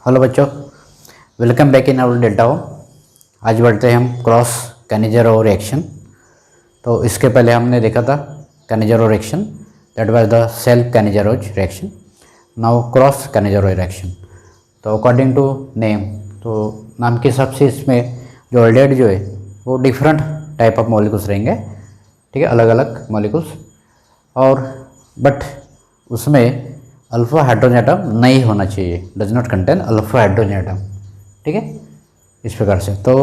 Hello बच्चों, welcome back in our Delta home. आज बढ़ते हैं हम क्रॉस कैनिजेरो रिएक्शन। तो इसके पहले हमने देखा था Cannizzaro reaction, that was the self Cannizzaro's reaction. Now cross Cannizzaro reaction. तो अकॉर्डिंग टू नेम, तो नाम के हिसाब से इसमें जो ऑल्डेड जो है वो डिफरेंट टाइप ऑफ मॉलिक्यूल्स रहेंगे, ठीक है, अलग अलग मॉलिक्यूल्स। और बट उसमें अल्फा हाइड्रोजन एटम नहीं होना चाहिए, does not contain alpha hydrogen atom, ठीक है, इस प्रकार से। तो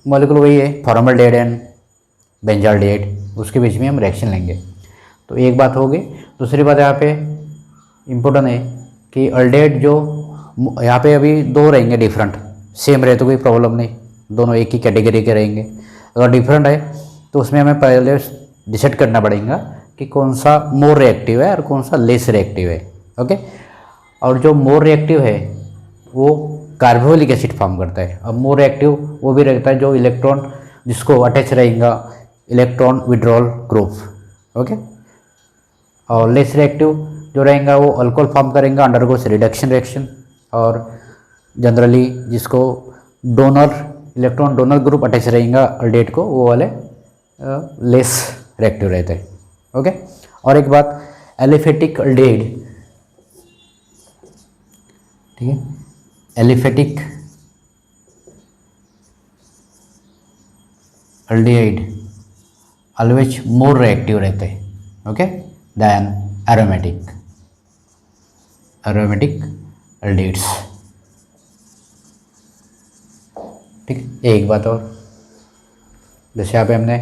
मॉलिक्यूल वही है फॉर्मल्डिहाइड एंड बेंजाल्डिहाइड, उसके बीच में हम रिएक्शन लेंगे। तो एक बात होगी। दूसरी बात यहाँ पे इम्पोर्टेंट है कि अल्डिहाइड जो यहाँ पे अभी दो रहेंगे डिफरेंट, सेम रहे तो कोई प्रॉब्लम नहीं, दोनों एक ही कैटेगरी के रहेंगे। अगर डिफरेंट है तो उसमें हमें पहले डिसाइड करना पड़ेगा कि कौन सा मोर रिएक्टिव है और कौन सा लेस रिएक्टिव है, ओके। और जो मोर रिएक्टिव है वो कार्बोलिक एसिड फॉर्म करता है। अब मोर रिएक्टिव वो भी रहता है जो इलेक्ट्रॉन जिसको अटैच रहेगा इलेक्ट्रॉन विड्रॉल ग्रुप, ओके। और लेस रिएक्टिव जो रहेगा वो अल्कोहल फॉर्म करेगा अंडरगोस रिडक्शन रिएक्शन, और जनरली जिसको donor electron donor group attach रहेगा अल्डिहाइड को, वो वाले लेस रिएक्टिव रहते हैं, ओके। और एक बात, एलिफेटिक अल्डिहाइड, ठीक है, aliphatic aldehyde always more reactive रहते हैं, ओके, देन एरोमेटिक अल्डिहाइड्स, ठीक है। एक बात और, जैसे यहाँ पे हमने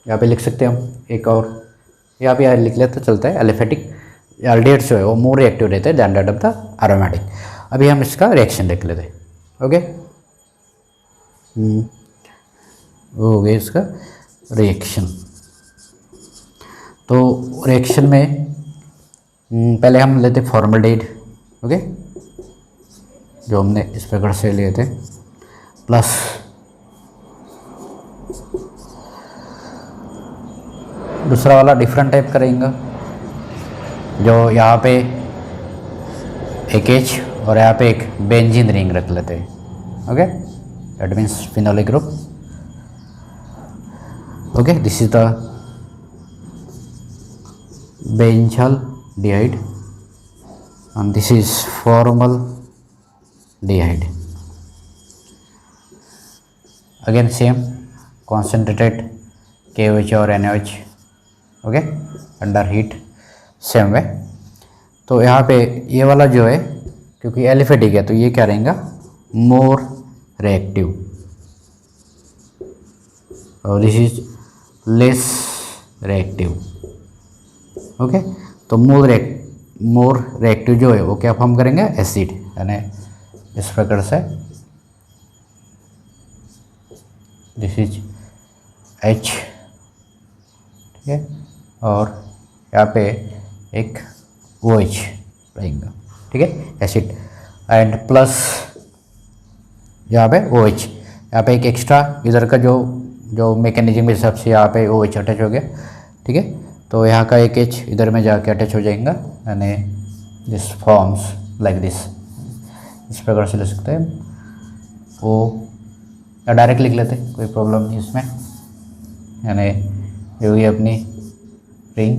यहाँ पे लिख सकते हैं हम एक और, यहाँ पे लिख लेते तो चलता है, एलिफेटिक अल्डिहाइड्स जो है वो मोर रिएक्टिव रहते हैं than that of the aromatic. अभी हम इसका रिएक्शन देख लेते हैं, ओके। वो हो गया इसका रिएक्शन। तो रिएक्शन में पहले हम लेते फॉर्मल्डिहाइड, ओके, जो हमने इस प्रकार से लिए थे, प्लस दूसरा वाला डिफरेंट टाइप करेंगे, जो यहाँ पे एक H और यहाँ पे एक बेंजीन रिंग रख लेते हैं, okay, that means phenolic group, okay. This is the benzaldehyde and this is formaldehyde. Again same concentrated KOH और NaOH, okay, under heat same way. तो यहाँ पे ये वाला जो है क्योंकि एलिफेटिक है तो ये क्या रहेगा, मोर रिएक्टिव, और this is less reactive, okay. तो मोर रिएक्टिव जो है वो क्या फॉर्म करेंगे, एसिड, यानी इस प्रकार से दिस इज H, ठीक है, और यहाँ पे एक OH रहेगा, ठीक है, एसिड, एंड प्लस यहाँ पे OH, यहाँ पे एक एक्स्ट्रा इधर का जो मैकेनिज्म के हिसाब से यहाँ पे OH अटैच हो गया, ठीक है। तो यहाँ का एक H इधर में जाके अटैच हो जाएगा, यानी दिस फॉर्म्स लाइक दिस, इस प्रकार से ले सकते हैं वो, या डायरेक्ट लिख लेते हैं, कोई प्रॉब्लम नहीं इसमें, यानी ये हुई अपनी ring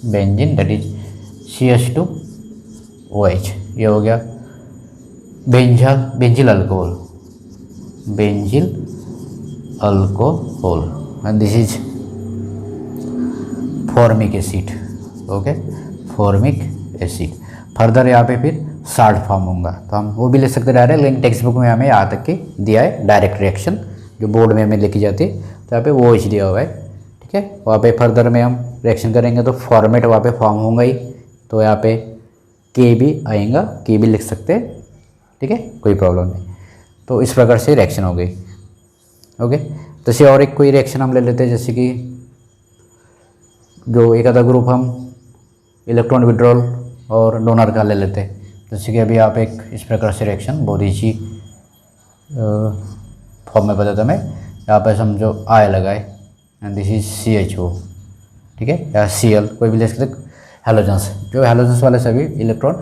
benzene, that is CH2OH, ये हो गया benzyl alcohol, and this is formic acid, okay, formic acid. Further यहाँ पे फिर साल्ट फॉर्म होगा, तो हम वो भी ले सकते डायरेक्ट, लेकिन टेक्स्ट बुक में हमें यहाँ तक की दिया है डायरेक्ट रिएक्शन, जो बोर्ड में हमें लिखी जाती है, तो यहाँ पे वो OH दिया हुआ है, ठीक है। वहाँ पे फर्दर में हम रिएक्शन करेंगे तो फॉर्मेट वहाँ पे फॉर्म होगा ही, तो यहाँ पे K भी आएगा, K भी लिख सकते हैं, ठीक है, कोई प्रॉब्लम नहीं। तो इस प्रकार से रिएक्शन हो गई, ओके। जैसे और एक कोई रिएक्शन हम ले लेते हैं, जैसे कि जो एक आधा ग्रुप हम इलेक्ट्रॉन विड्रॉल और डोनर का ले लेते हैं, जैसे कि अभी आप एक इस प्रकार से रिएक्शन बहुत ही फॉर्म में बताता मैं, यहाँ पर समझो I लगाए एंड दिस इज CHO, ठीक है, या Cl कोई भी ले सकते, हैलोजन्स, जो हैलोजन्स वाले सभी इलेक्ट्रॉन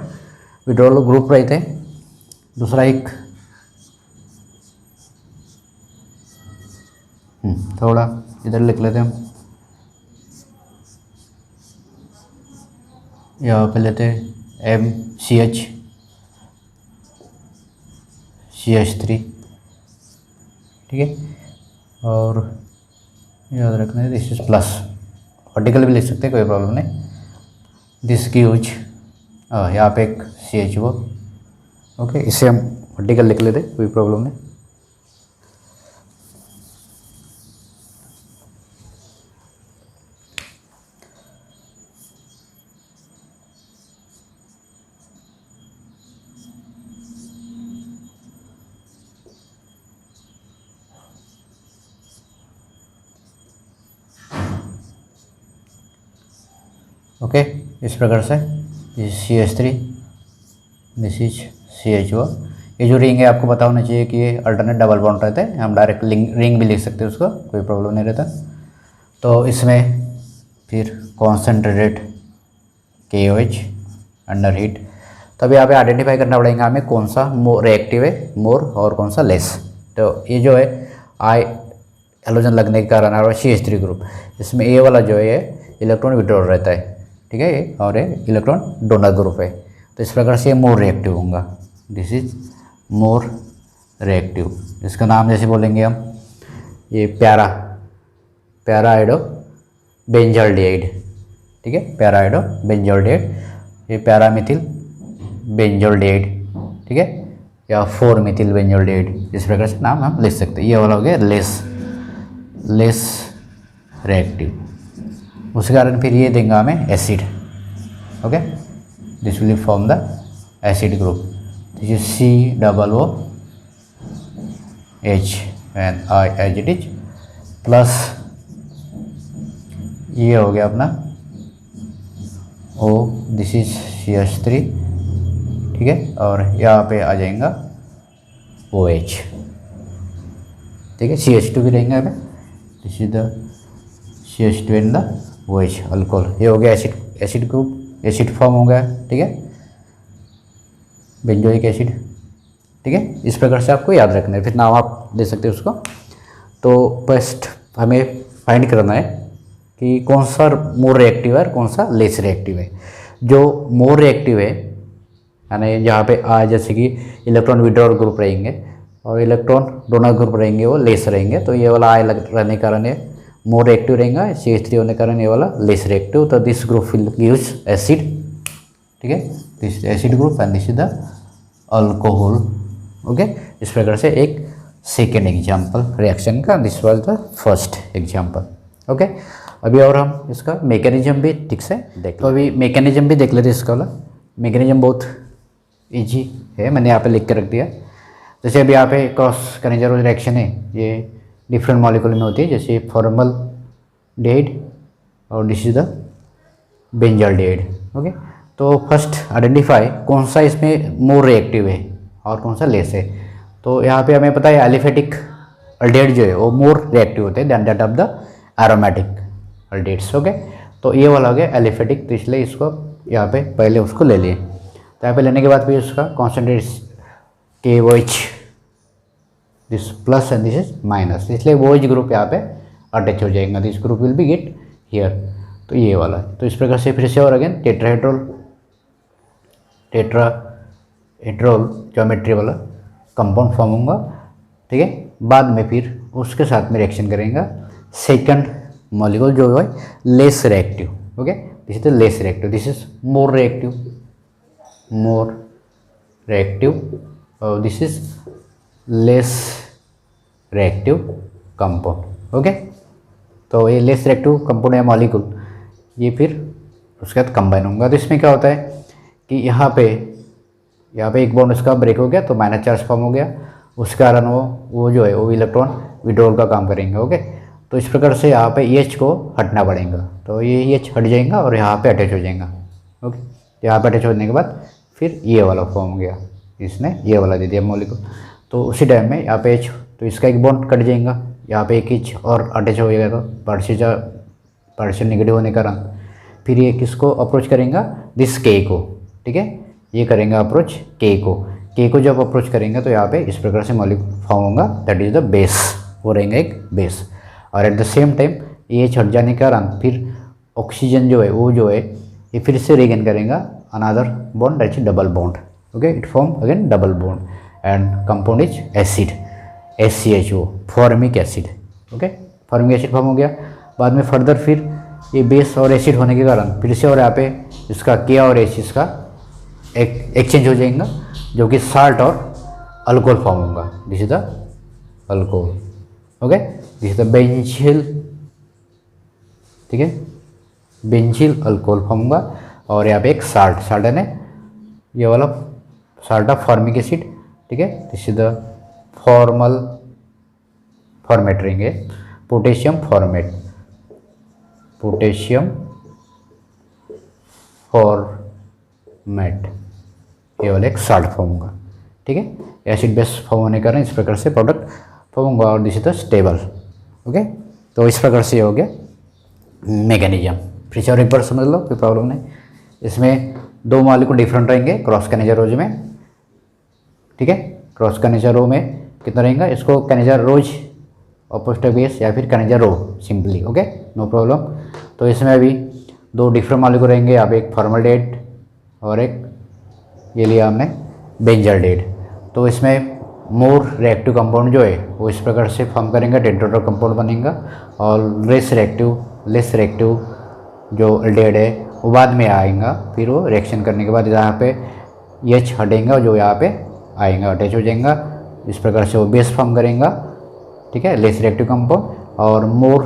विड्रॉल ग्रुप रहते हैं। दूसरा एक थोड़ा इधर लिख लेते हैं हम, यहाँ पे लेते हैं MCH3, ठीक है। और याद रखना है दिस इज प्लस, वर्टिकल भी लिख सकते हैं, कोई प्रॉब्लम नहीं। दिस गिव्स यहाँ पे एक CH4, ओके, इसे हम वर्टिकल लिख लेते, कोई प्रॉब्लम नहीं। ओके, इस प्रकार से CH3, दिस इज CH4। ये जो रिंग है आपको पता होना चाहिए कि ये अल्टरनेट डबल बॉन्ड रहते हैं, हम डायरेक्ट रिंग भी लिख सकते हैं उसको, कोई प्रॉब्लम नहीं रहता। तो इसमें फिर कॉन्सेंट्रेटेड KOH अंडर हीट, तब यहाँ पे आइडेंटिफाई करना पड़ेगा हमें कौन सा रिएक्टिव है, मोर, और कौन सा लेस। तो ये जो है आई हैलोजन लगने के कारण और CH3 ग्रुप, इसमें ए वाला जो है इलेक्ट्रॉन विड्रॉल रहता है, ठीक है, और ये इलेक्ट्रॉन डोनर ग्रुप है। तो इस प्रकार से ये मोर रिएक्टिव होगा, दिस इज मोर रिएक्टिव। इसका नाम जैसे बोलेंगे हम, ये प्यारा आइडो बेंजोल्डिहाइड, ठीक है, प्यारा आइडो बेंजोल्डिहाइड, ये प्यारा मिथिल बेंजोल्डिहाइड, ठीक है, या 4 मिथिल बेंजोल्डिहाइड, इस प्रकार से नाम हम लिख सकते हैं। ये वाला हो गया लेस रिएक्टिव। उसके कारण फिर ये देंगे हमें acid, okay, this will form the acid group, this is COOH and IHH plus ये हो गया अपना O, दिस इज CH3, ठीक है, और यहाँ पे आ जाएगा OH, ठीक है, CH2 भी रहेंगे हमें, this is the CH2 and the OH alcohol. ये हो गया एसिड ग्रुप, एसिड फॉर्म हो गया, ठीक है, बेंजोइक एसिड, ठीक है। इस प्रकार से आपको याद रखना है, फिर नाम आप दे सकते हैं उसको। तो फर्स्ट हमें फाइंड करना है कि कौन सा मोर रिएक्टिव है और कौन सा लेस रिएक्टिव है। जो मोर रिएक्टिव है यानी जहाँ पे जैसे कि इलेक्ट्रॉन विड्रॉल ग्रुप रहेंगे और इलेक्ट्रॉन डोनर ग्रुप रहेंगे, वो लेस रहेंगे, तो ये वाला रहने के कारण ये मोर रिएक्टिव रहेगा, CH3 होने के कारण ये वाला लेस रिएक्टिव। तो this group will gives acid, ठीक है, this acid group and this is the alcohol, okay. इस प्रकार से एक सेकेंड एग्जाम्पल रिएक्शन का, this was the first example, okay. अभी और हम इसका मैकेनिज्म भी ठीक से देख, तो अभी मैकेनिज्म भी देख लेते हैं। इसका वाला मैकेनिज्म बहुत ईजी है, मैंने यहाँ पे लिख के रख दिया। जैसे अभी यहाँ पे क्रॉस कैनिजर रिएक्शन है, ये डिफरेंट मॉलिक्यूल में होती है, जैसे फॉर्मल्डिहाइड और दिस इज द बेंजोल्डिहाइड, ओके। तो फर्स्ट आइडेंटिफाई कौन सा इसमें मोर रिएक्टिव है और कौन सा लेस है। तो यहाँ पे हमें पता है एलिफेटिक अल्डिहाइड जो है वो मोर रिएक्टिव होते हैं then that of the aromatic aldehydes, okay. तो ये वाला हो गया एलिफेटिक, तो इसलिए इसको यहाँ पे पहले उसको ले लिए। तो यहाँ पे लेने के बाद फिर उसका concentrate KOH, this plus and this is minus, इसलिए OH ग्रुप यहाँ पे अटैच हो जाएगा, this group will be get here. तो ये वाला, तो इस प्रकार से फिर से और अगेन टेट्राहेड्रल ज्योमेट्री वाला कंपाउंड फॉर्म होगा, ठीक है। बाद में फिर उसके साथ में रिएक्शन करेंगे सेकंड मॉलिक्यूल जो है less reactive, okay, this is the less reactive, this is more reactive और this is less reactive compound, okay. तो ये लेस रिएक्टिव कंपाउंड या मॉलिक्यूल ये फिर उसके बाद कंबाइन होगा। तो इसमें क्या होता है कि यहाँ पे एक बॉन्ड उसका ब्रेक हो गया तो माइनस चार्ज फॉर्म हो गया, उस कारण वो जो है वो इलेक्ट्रॉन विड्रॉल का काम करेंगे, ओके। तो इस प्रकार से यहाँ पे EH को हटना पड़ेगा, तो ये EH हट जाएगा और यहाँ पे अटैच हो जाएगा, ओके। यहाँ पे अटैच होने के बाद फिर ये वाला फॉर्म हो गया, इसने ये वाला दे दिया मॉलिक्यूल। तो उसी टाइम में यहाँ पे H, तो इसका एक बॉन्ड कट जाएगा, यहाँ पे एक H और अटैच हो जाएगा, तो पार्शियल नेगेटिव होने के कारण फिर ये किसको अप्रोच करेंगे, दिस के को, ठीक है, ये करेंगे अप्रोच के को जब अप्रोच करेंगे तो यहाँ पे इस प्रकार से मॉलिक्यूल फॉर्म होगा, दैट इज द बेस, वो रहेंगे एक बेस। और एट द सेम टाइम ये हट जाने के कारण फिर ऑक्सीजन जो है वो जो है ये फिर से रिगेन करेगा another bond, that is double bond, okay, it form again double bond and compound is acid, HCHO, formic acid, okay, formic acid form हो गया। बाद में फर्दर फिर ये बेस और एसिड होने के कारण फिर से और यहाँ पे इसका के और एच इसका एक्सचेंज हो जाएगा, जो कि साल्ट और अल्कोहल फॉर्म होगा, this is the alcohol, okay, this is the बेंजील, ठीक है, बेंजील अल्कोहल फॉर्म होगा। और यहाँ पे एक साल्ट है ना, ये वाला साल्ट ऑफ फॉर्मिक एसिड, ठीक है, this is the formal format रहेंगे, पोटेशियम फॉर्मेट, पोटेशियम फॉर्मेट, ये वाला एक साल्ट फॉर्म होगा, ठीक है, एसिड बेस फॉर्म होने के कारण इस प्रकार से प्रोडक्ट फॉर्म होगा। और this is the stable, okay, तो इस प्रकार से हो गया मैकेनिज्म। फिर से और एक बार समझ लो, कोई प्रॉब्लम नहीं। इसमें दो मॉलिक्यूल डिफरेंट रहेंगे क्रॉस कैनिजर में, ठीक है, क्रॉस कैनिजर रो में कितना रहेगा, इसको कैनिजर रोज अपोस्टर बेस या फिर कैनिजर रो सिंपली, ओके, नो प्रॉब्लम। तो इसमें अभी दो डिफरेंट मॉलिक्यूल रहेंगे, यहाँ पे एक फॉर्मल्डेहाइड और एक ये लिया हमने बेंजाल्डेहाइड। तो इसमें मोर रिएक्टिव कंपाउंड जो है वो इस प्रकार से फॉर्म करेंगे, टेट्राहेड्रल कंपाउंड बनेगा। और लेस रिएक्टिव जो एल्डिहाइड है वो बाद में आएगा, फिर वो रिएक्शन करने के बाद यहाँ पे H हटेगा और जो यहाँ पे आएगा अटैच हो जाएगा, इस प्रकार से वो बेस फॉर्म करेगा, ठीक है, लेस रिएक्टिव कंपाउंड। और मोर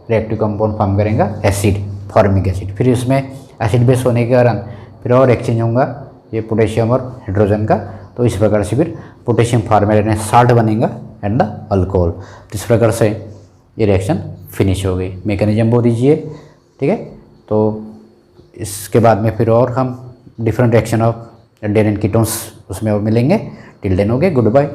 रिएक्टिव कंपाउंड फॉर्म करेगा एसिड, फॉर्मिक एसिड। फिर इसमें एसिड बेस होने के कारण फिर और एक्सचेंज होगा ये पोटेशियम और हाइड्रोजन का, तो इस प्रकार से फिर पोटेशियम फॉर्मेट यानी साल्ट बनेगा एंड द अल्कोहल। इस प्रकार से ये रिएक्शन फिनिश हो गई। मैकेनिज्म बोल दीजिए, ठीक है। तो इसके बाद में फिर और हम different reaction of aldehyde and ketones उसमें और मिलेंगे। टिल देन हो गए, गुड बाय।